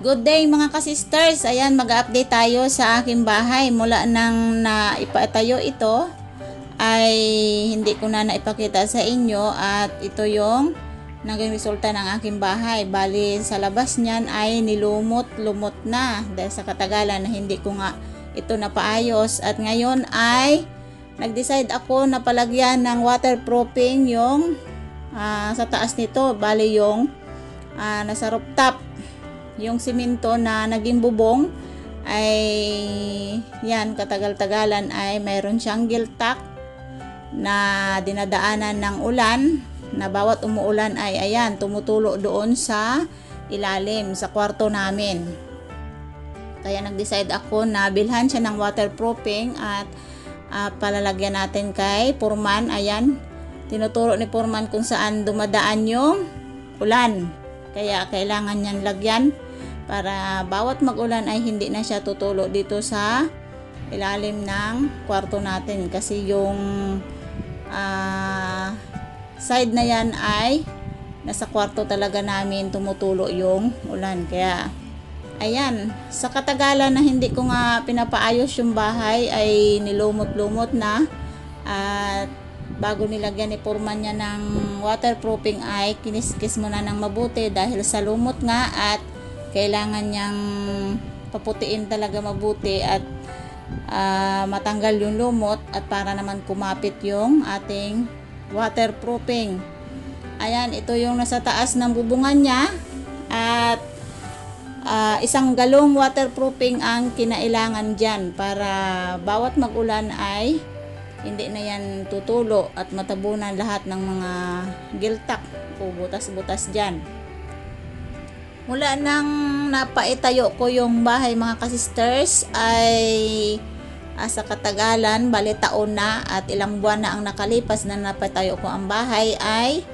Good day mga kasisters. Ayan, mag-update tayo sa aking bahay. Mula nang naipatayo ito ay hindi ko na naipakita sa inyo at ito yung naging resulta ng aking bahay. Bali sa labas niyan ay nilumot-lumot na dahil sa katagalan na hindi ko nga ito napaayos. At ngayon ay nag-decide ako na palagyan ng waterproofing yung sa taas nito. Bali yung nasa rooftop. Yung simento na naging bubong ay yan, katagal-tagalan ay mayroon siyang giltak na dinadaanan ng ulan, na bawat umuulan ay ayan, tumutulo doon sa ilalim sa kwarto namin. Kaya nag-decide ako na bilhan siya ng waterproofing at palalagyan natin kay Foreman. Ayan, tinuturo ni Foreman kung saan dumadaan yung ulan. Kaya kailangan niyan lagyan para bawat mag-ulan ay hindi na siya tutulo dito sa ilalim ng kwarto natin. Kasi yung side na yan ay nasa kwarto talaga namin tumutulo yung ulan. Kaya ayan, sa katagalan na hindi ko nga pinapaayos yung bahay ay nilumot-lumot na. At bago nilagyan ni Foreman niya ng waterproofing ay kiniskis muna ng mabuti dahil sa lumot nga at kailangan niyang paputiin talaga mabuti at matanggal yung lumot at para naman kumapit yung ating waterproofing. Ayan, ito yung nasa taas ng bubungan niya at isang galong waterproofing ang kinailangan dyan para bawat mag-ulan ay hindi na yan tutulo at matabunan lahat ng mga giltak o butas-butas dyan. Mula nang napaitayo ko yung bahay mga kasisters ay sa katagalan, bali taon na at ilang buwan na ang nakalipas na napatayo ko ang bahay ay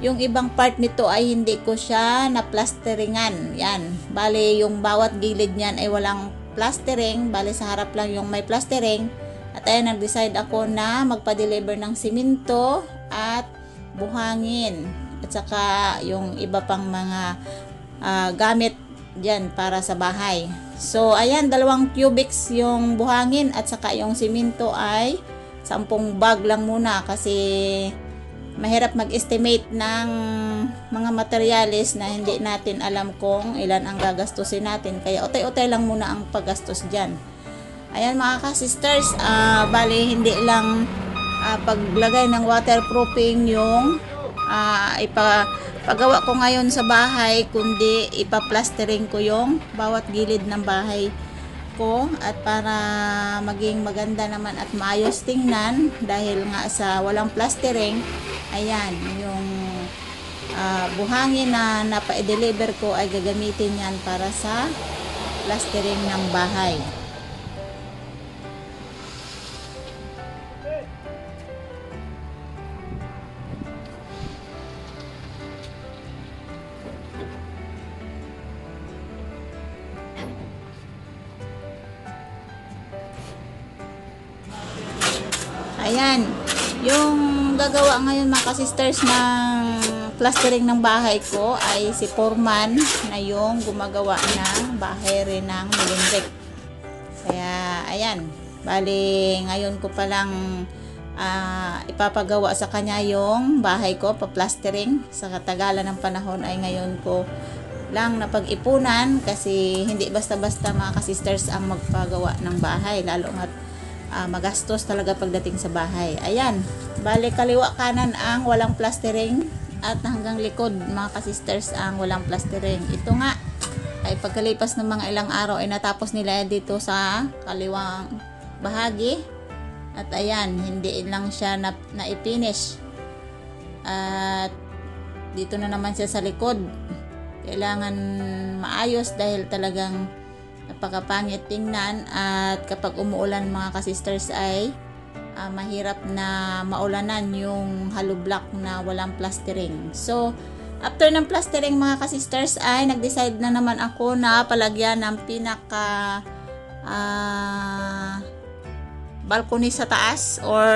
yung ibang part nito ay hindi ko siya na-plasteringan. Yan, bali yung bawat gilid niyan ay walang plastering, bali sa harap lang yung may plastering. At ayun, nag-decide ako na magpa-deliver ng simento at buhangin. At saka yung iba pang mga gamit dyan para sa bahay. So, ayan, 2 cubics yung buhangin at saka yung simento ay 10 bag lang muna kasi mahirap mag-estimate ng mga materyales na hindi natin alam kung ilan ang gagastusin natin. Kaya utay-utay lang muna ang paggastos dyan. Ayan mga ka-sisters, bali hindi lang paglagay ng waterproofing yung ipagawa ko ngayon sa bahay, kundi ipa-plastering ko yung bawat gilid ng bahay ko at para maging maganda naman at maayos tingnan dahil nga sa walang plastering. Ayan, yung buhangin na napa-deliver ko ay gagamitin yan para sa plastering ng bahay. Ayan, yung gagawa ngayon mga kasisters ng plastering ng bahay ko ay si Foreman na yung gumagawa ng bahay rin ng milindrik. Kaya ayan, bali ngayon ko palang ipapagawa sa kanya yung bahay ko, pa-plastering. Sa katagalan ng panahon ay ngayon ko lang napag-ipunan kasi hindi basta-basta mga kasisters ang magpagawa ng bahay, lalo nga't magastos talaga pagdating sa bahay. Ayan, bali kaliwa kanan ang walang plastering at hanggang likod mga kasisters ang walang plastering. Ito nga ay pagkalipas ng mga ilang araw ay natapos nila dito sa kaliwang bahagi at ayan, hindi lang siya na-finish at dito na naman siya sa likod. Kailangan maayos dahil talagang napakapangit tingnan at kapag umuulan mga kasisters ay mahirap na maulanan yung hollow block na walang plastering. So, after ng plastering mga kasisters ay nag-decide na naman ako na palagyan ng pinaka balcony sa taas or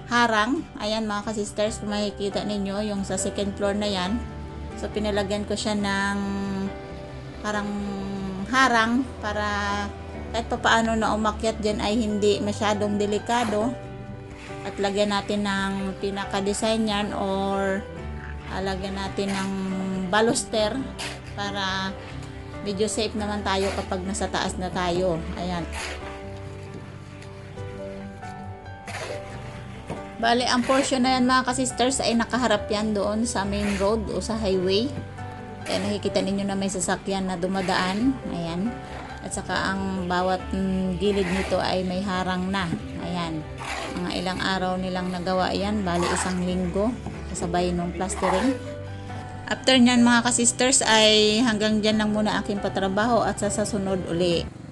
harang. Ayan mga kasisters, kung makikita ninyo yung sa second floor na yan. So pinalagyan ko siya ng parang harang para kahit papaano na umakyat dyan ay hindi masyadong delikado. At lagyan natin ng pinaka-design yan or lagyan natin ng baluster para medyo safe naman tayo kapag nasa taas na tayo. Ayan. Bale, ang portion na yan mga ka-sisters ay nakaharap yan doon sa main road o sa highway. Kaya nakikita ninyo na may sasakyan na dumadaan. Ayan. At saka ang bawat gilid nito ay may harang na. Ayan. Mga ilang araw nilang nagawa yan. Bale, 1 linggo. Kasabay nung plastering. After nyan mga ka-sisters ay hanggang dyan lang muna aking patrabaho at sa susunod uli.